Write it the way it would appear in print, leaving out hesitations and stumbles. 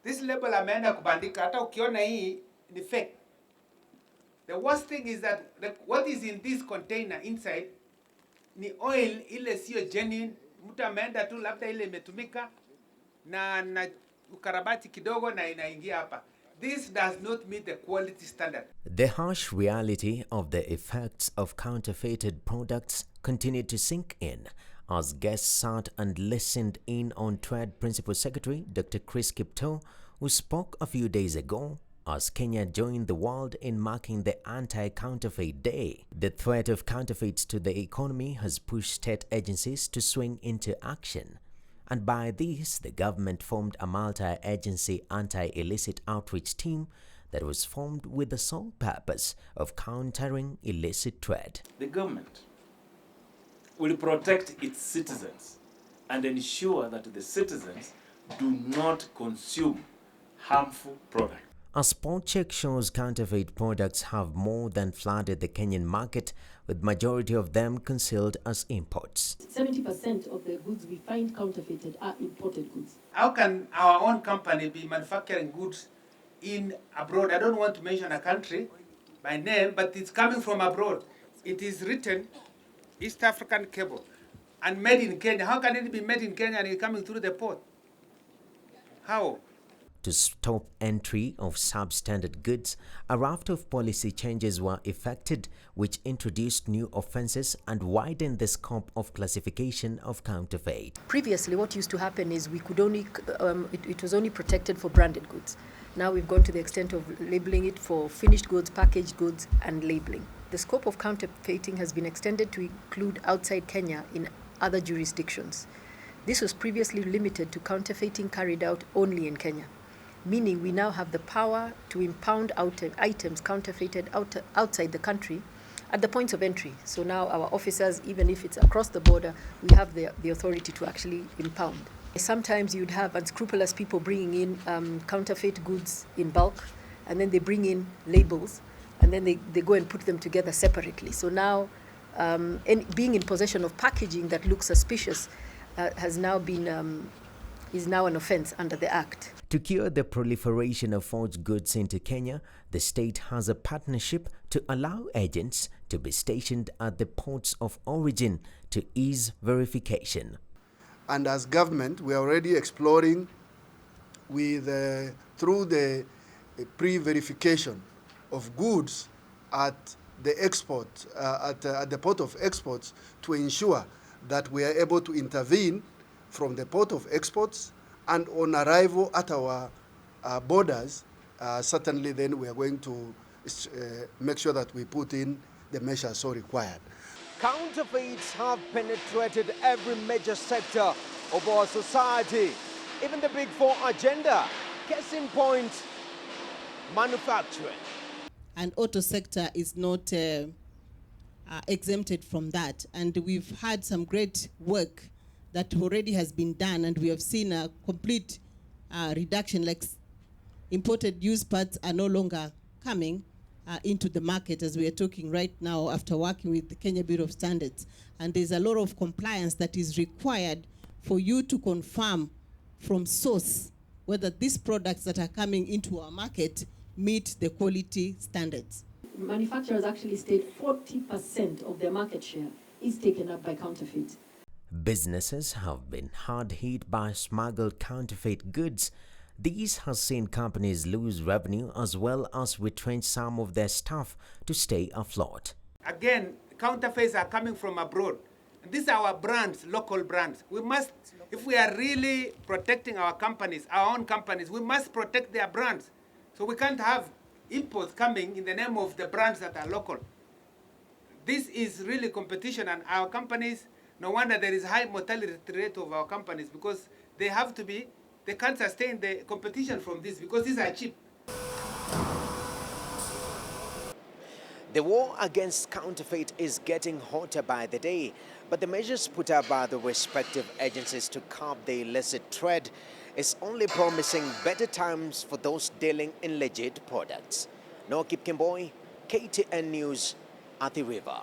This label ameenda kubandika, hata ukiona hii ni fake. The worst thing is that what is in this container inside ni oil ile sio genuine. Mtu ameenda tu labda ile imetumika na ukarabati kidogo na inaingia hapa. This does not meet the quality standard. The harsh reality of the effects of counterfeited products continued to sink in as guests sat and listened in on TRAD Principal Secretary Dr. Chris Kipto, who spoke a few days ago as Kenya joined the world in marking the Anti-Counterfeit Day. The threat of counterfeits to the economy has pushed state agencies to swing into action. And by this, the government formed a multi-agency anti-illicit outreach team that was formed with the sole purpose of countering illicit trade. The government will protect its citizens and ensure that the citizens do not consume harmful products. A spot check shows counterfeit products have more than flooded the Kenyan market, with majority of them concealed as imports. 70% of the goods we find counterfeited are imported goods. How can our own company be manufacturing goods in abroad? I don't want to mention a country by name, but it's coming from abroad. It is written East African cable and made in Kenya. How can it be made in Kenya and it's coming through the port? How? To stop entry of substandard goods, a raft of policy changes were effected, which introduced new offences and widened the scope of classification of counterfeit. Previously, what used to happen is we could only, it was only protected for branded goods. Now we've gone to the extent of labeling it for finished goods, packaged goods, and labeling. The scope of counterfeiting has been extended to include outside Kenya in other jurisdictions. This was previously limited to counterfeiting carried out only in Kenya, meaning we now have the power to impound items counterfeited outside the country at the points of entry. So now our officers, even if it's across the border, we have the authority to actually impound. Sometimes you'd have unscrupulous people bringing in counterfeit goods in bulk, and then they bring in labels, and then they go and put them together separately. So now being in possession of packaging that looks suspicious has now been is now an offence under the Act. To cure the proliferation of forged goods into Kenya, the state has a partnership to allow agents to be stationed at the ports of origin to ease verification. And as government, we are already exploring with through the pre-verification of goods at the export, at the port of exports, to ensure that we are able to intervene from the port of exports, and on arrival at our borders, certainly then we are going to make sure that we put in the measures so required. Counterfeits have penetrated every major sector of our society, even the Big Four agenda. Case in point, manufacturing. And auto sector is not exempted from that. And we've had some great work that already has been done, and we have seen a complete reduction, like imported used parts are no longer coming into the market as we are talking right now after working with the Kenya Bureau of Standards. And there's a lot of compliance that is required for you to confirm from source whether these products that are coming into our market meet the quality standards. Manufacturers actually state 40% of their market share is taken up by counterfeit. Businesses have been hard hit by smuggled counterfeit goods. This has seen companies lose revenue as well as retrench some of their staff to stay afloat. Again, counterfeits are coming from abroad. These are our brands, local brands. We must, if we are really protecting our companies, our own companies, we must protect their brands. So we can't have imports coming in the name of the brands that are local. This is really competition, and our companies, no wonder there is high mortality rate of our companies, because they have to be, they can't sustain the competition from this because these are cheap. The war against counterfeit is getting hotter by the day, but the measures put up by the respective agencies to curb the illicit trade is only promising better times for those dealing in legit products. Noah Kipkemboi, KTN News, at the river.